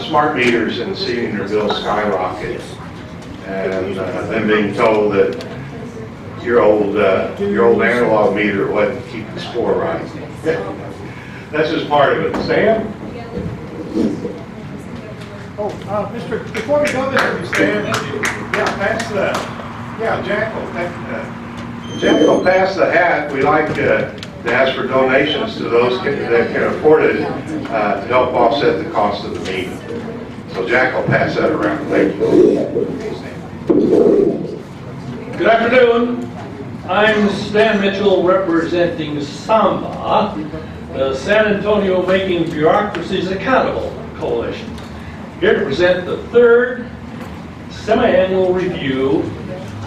smart meters and seeing their bills skyrocket, and then being told that your old analog meter wasn't keeping score right. That's just part of it. Sam? Oh, before we go there, Stan, pass the, Jack will pass the hat. We like to ask for donations to those that can afford it to help offset the cost of the meeting. So Jack will pass that around. Thank you. Good afternoon. I'm Stan Mitchell representing SAMBA, the San Antonio Making Bureaucracies Accountable Coalition. Here to present the third semi-annual review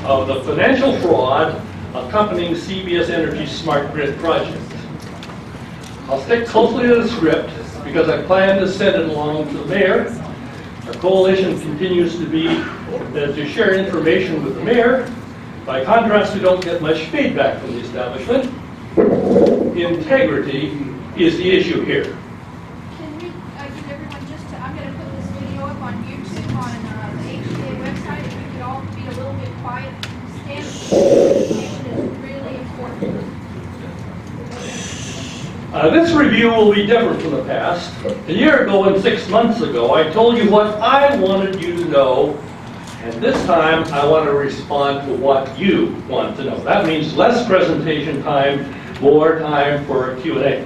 of the financial fraud accompanying CBS Energy's smart grid project. I'll stick closely to the script because I plan to send it along to the mayor. Our coalition continues to be to share information with the mayor. By contrast, we don't get much feedback from the establishment. Integrity is the issue here. Can we give everyone I'm going to put this video up on YouTube on the HCA website. If we could all be a little bit quiet. Standard is really important. This review will be different from the past. A year ago and 6 months ago, I told you what I wanted you to know, and this time I want to respond to what you want to know. That means less presentation time, more time for Q&A.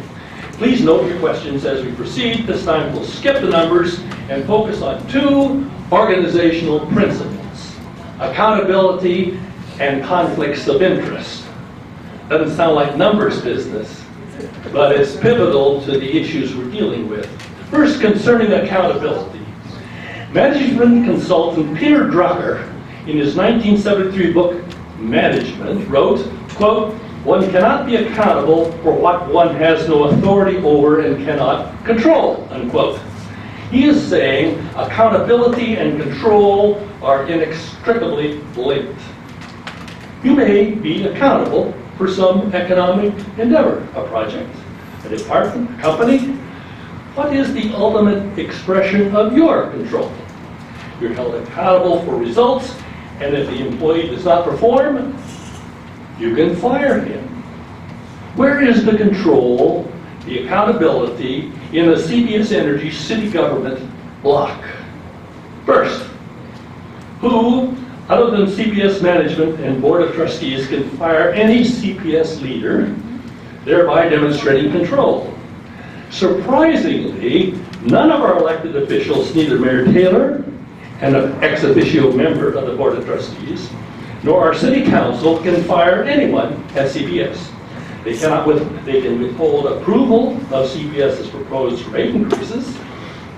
Please note your questions as we proceed. This time we'll skip the numbers and focus on two organizational principles: accountability and conflicts of interest. Doesn't sound like numbers business, but it's pivotal to the issues we're dealing with. First, concerning accountability. Management consultant Peter Drucker, in his 1973 book, Management, wrote, quote, "One cannot be accountable for what one has no authority over and cannot control," unquote. He is saying accountability and control are inextricably linked. You may be accountable for some economic endeavor, a project, a department, a company. What is the ultimate expression of your control? You're held accountable for results, and if the employee does not perform, you can fire him. Where is the control, the accountability in the CBS Energy city government block? First, who, other than CBS management and board of trustees, can fire any CPS leader, thereby demonstrating control? Surprisingly, none of our elected officials, neither Mayor Taylor, an ex officio member of the board of trustees, nor our city council can fire anyone at CBS. They can withhold approval of CBS's proposed rate increases.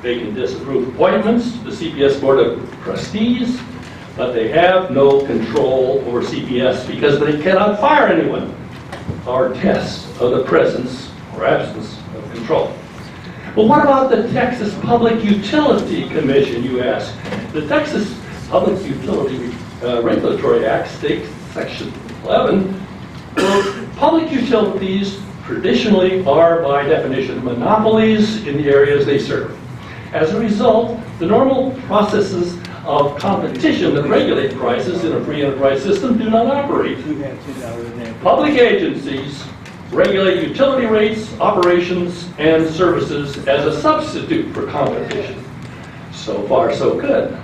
They can disapprove appointments to the CBS board of trustees, but they have no control over CBS because they cannot fire anyone. Our test of the presence or absence of control. Well, what about the Texas Public Utility Commission, you ask? The Texas Public Utility Regulatory Act states, Section 11, public utilities traditionally are, by definition, monopolies in the areas they serve. As a result, the normal processes of competition that regulate prices in a free enterprise system do not operate. Public agencies regulate utility rates, operations, and services as a substitute for competition. So far, so good.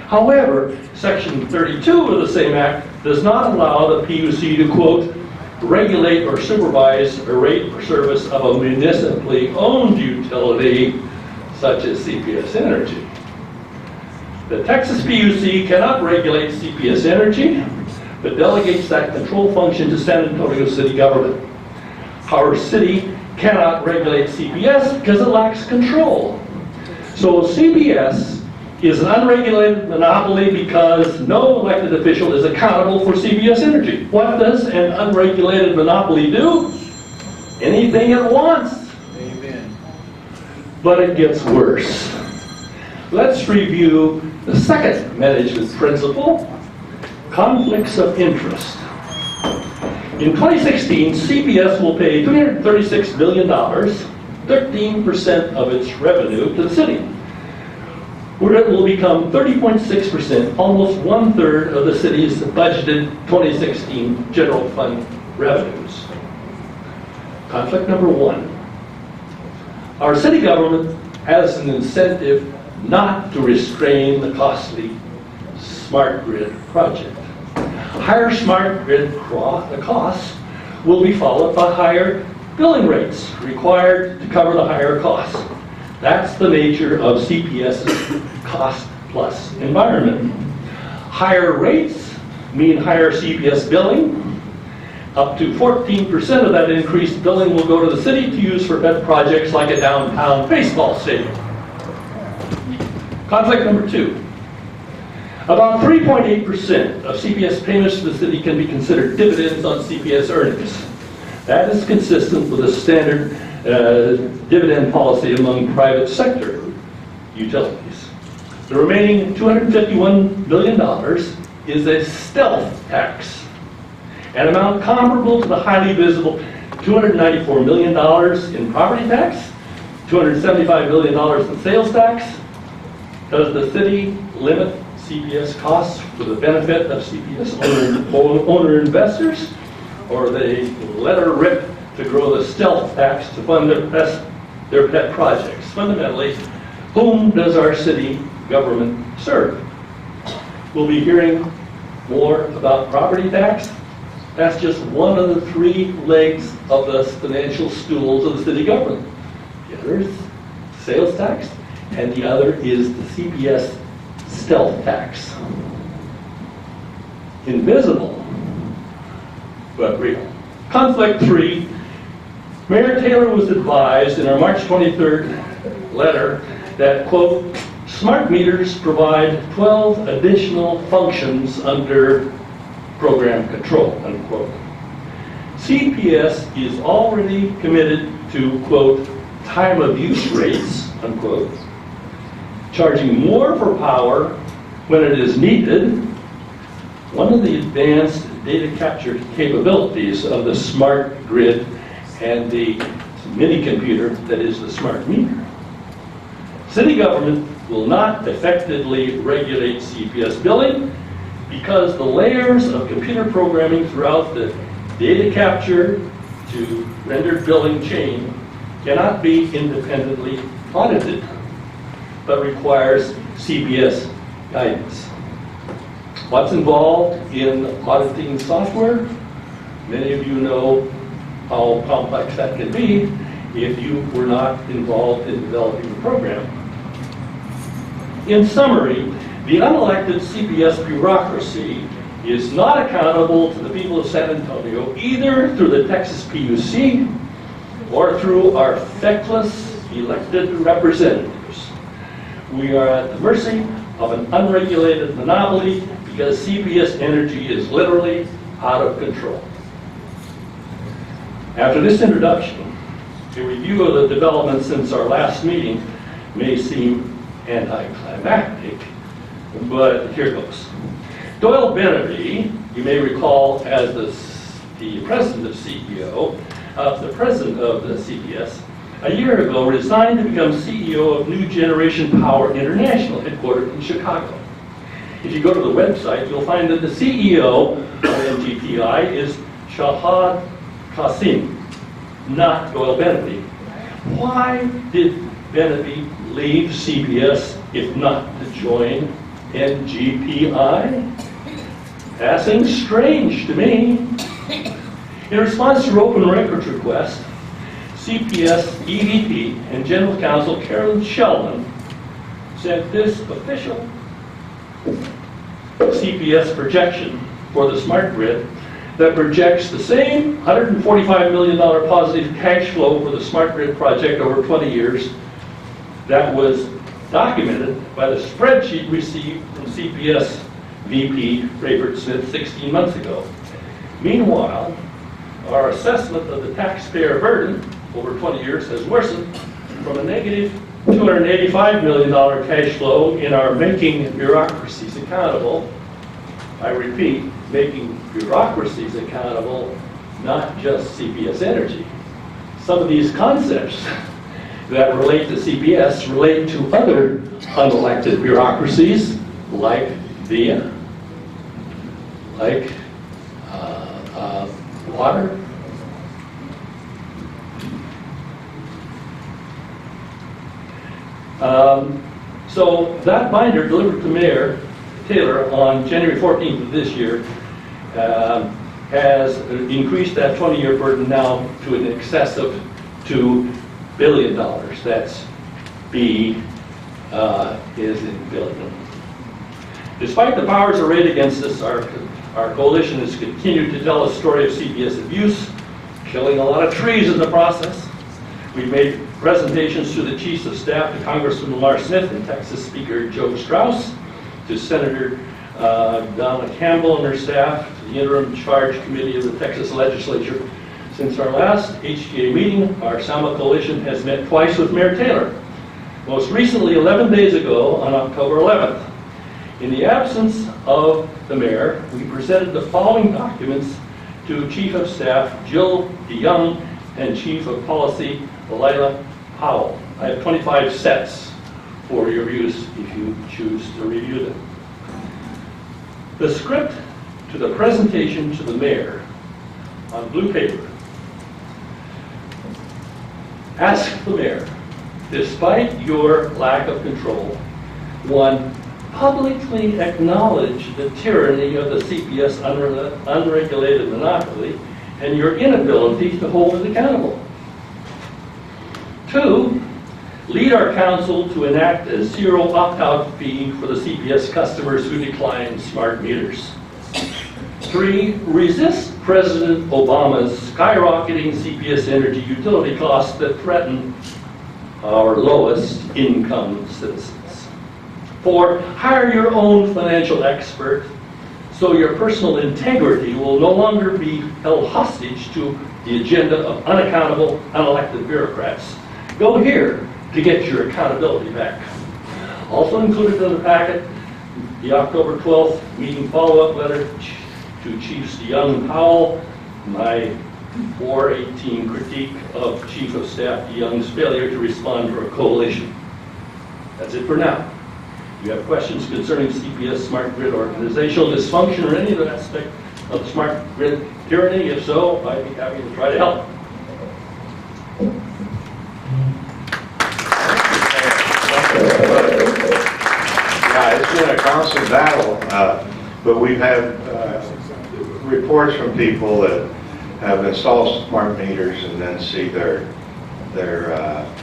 However, Section 32 of the same Act does not allow the PUC to, quote, regulate or supervise a rate or service of a municipally owned utility, such as CPS Energy. The Texas PUC cannot regulate CPS Energy, but delegates that control function to San Antonio city government. Our city cannot regulate CBS because it lacks control. So CBS is an unregulated monopoly because no elected official is accountable for CBS Energy. What does an unregulated monopoly do? Anything it wants. Amen. But it gets worse. Let's review the second management principle, conflicts of interest. In 2016, CBS will pay $336 million, 13% of its revenue, to the city. where it will become 30.6%, almost 1/3 of the city's budgeted 2016 general fund revenues. Conflict number 1. Our city government has an incentive not to restrain the costly smart grid project. Higher smart grid costs will be followed by higher billing rates required to cover the higher costs. That's the nature of CPS's cost plus environment. Higher rates mean higher CPS billing. Up to 14% of that increased billing will go to the city to use for pet projects like a downtown baseball stadium. Conflict number 2. About 3.8% of CPS payments to the city can be considered dividends on CPS earnings. That is consistent with a standard dividend policy among private sector utilities. The remaining $251 million is a stealth tax, an amount comparable to the highly visible $294 million in property tax, $275 million in sales tax. Does the city limit CPS costs for the benefit of CPS owner investors, or they let her rip to grow the stealth tax to fund their pet projects? Fundamentally, whom does our city government serve? We'll be hearing more about property tax. That's just one of the 3 legs of the financial stools of the city government. The other is sales tax, and the other is the CPS stealth tax. Invisible, but real. Conflict 3. Mayor Taylor was advised in our March 23rd letter that, quote, smart meters provide 12 additional functions under program control, unquote. CPS is already committed to, quote, time of use rates, unquote, charging more for power when it is needed. One of the advanced data capture capabilities of the smart grid and the mini computer that is the smart meter. City government will not effectively regulate CPS billing because the layers of computer programming throughout the data capture to rendered billing chain cannot be independently audited, but requires CPS guidance. What's involved in auditing software? Many of you know how complex that can be if you were not involved in developing the program. In summary, the unelected CPS bureaucracy is not accountable to the people of San Antonio, either through the Texas PUC or through our feckless elected representatives. We are at the mercy of an unregulated monopoly because CPS Energy is literally out of control. After this introduction, a review of the developments since our last meeting may seem anticlimactic, but here goes. Doyle Beneby, you may recall as the president of CEO, the president of the CPS, a year ago resigned to become CEO of New Generation Power International, headquartered in Chicago. If you go to the website, you'll find that the CEO of NGPI is Shahad Qasim, not Doyle Beneby. Why did Beneby leave CPS if not to join NGPI? Passing strange to me. In response to open records request, CPS EVP and General Counsel Carolyn Sheldon sent this official CPS projection for the smart grid that projects the same $145 million positive cash flow for the smart grid project over 20 years that was documented by the spreadsheet received from CPS VP Rayford Smith 16 months ago. Meanwhile, our assessment of the taxpayer burden over 20 years has worsened from a negative $285 million cash flow in our making bureaucracies accountable. I repeat, making bureaucracies accountable, not just CPS Energy. Some of these concepts that relate to CPS relate to other unelected bureaucracies like VIA, like water. So that binder delivered to Mayor Taylor on January 14th of this year has increased that 20-year burden now to an excess of $2 billion. That's B is in billion. Despite the powers arrayed against us, our coalition has continued to tell a story of CPS abuse, killing a lot of trees in the process. We've made presentations to the chiefs of staff, to Congressman Lamar Smith and Texas Speaker Joe Strauss, to Senator Donna Campbell and her staff, to the interim charge committee of the Texas legislature. Since our last HTA meeting, our Sama coalition has met twice with Mayor Taylor. Most recently, 11 days ago, on October 11th. In the absence of the mayor, we presented the following documents to Chief of Staff Jill DeYoung and Chief of Policy Lila Powell. I have 25 sets for your use if you choose to review them. The script to the presentation to the mayor on blue paper. Ask the mayor, despite your lack of control, one, publicly acknowledge the tyranny of the CPS unregulated monopoly and your inability to hold it accountable. 2, lead our council to enact a zero opt-out fee for the CPS customers who decline smart meters. 3, resist President Obama's skyrocketing CPS energy utility costs that threaten our lowest income citizens. 4, hire your own financial expert so your personal integrity will no longer be held hostage to the agenda of unaccountable, unelected bureaucrats. Go here to get your accountability back. Also included in the packet, the October 12th meeting follow-up letter to Chiefs DeYoung and Powell, my 418 critique of Chief of Staff DeYoung's failure to respond for a coalition. That's it for now. If you have questions concerning CPS smart grid organizational dysfunction or any other aspect of the smart grid tyranny, if so, I'd be happy to try to help. Yeah, it's been a constant battle, but we've had reports from people that have installed smart meters and then see their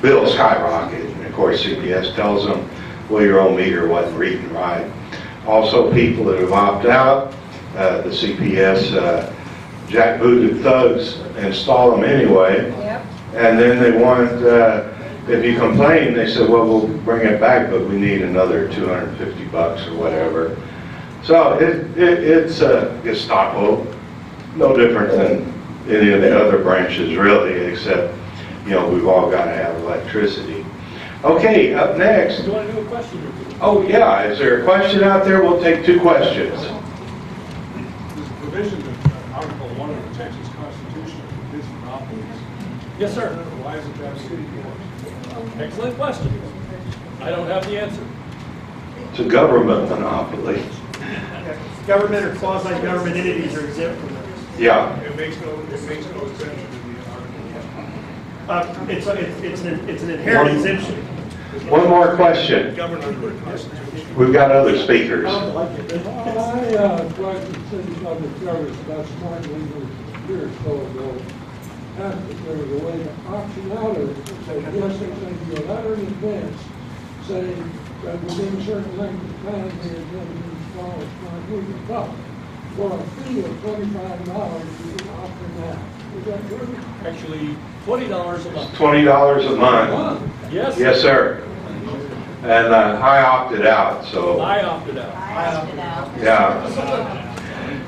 bill skyrocket. And of course, CPS tells them, well, your own meter wasn't reading right. Also, people that have opted out, the CPS jackbooted thugs install them anyway. Yep. And then they want, if you complain, they say, well, we'll bring it back, but we need another $250 or whatever. So it's Gestapo, no different than any of the other branches really, except, you know, we've all got to have electricity. Okay, up next. Do you want to do a question or two? Oh, yeah. Is there a question out there? We'll take 2 questions. There's a provision in Article 1 of the Texas Constitution that forbids monopolies. Yes, sir. Why isn't that city court? Excellent question. I don't have the answer. It's a government monopoly. Government or quasi-government entities are exempt from this. Yeah. It makes no exemption in the article. It's an inherent exemption. One more question. Governed under the Constitution. We've got other speakers. I tried to say public service about smart meters years or so ago. Asked if there was a way to option out of it. Say, yes, they send you a letter in advance saying that within a certain length of time they are going to install a smart meter. But for a fee of $25, you can opt in out. Is that true? Actually, $20 a month. $20 a month. Yes. Yes, sir. And I opted out, so. I opted out. Yeah.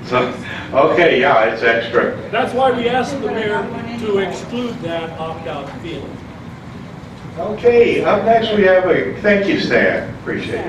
So, okay, yeah, it's extra. That's why we asked the mayor to exclude that opt-out fee. Okay, up next we have a thank you, Stan. Appreciate it.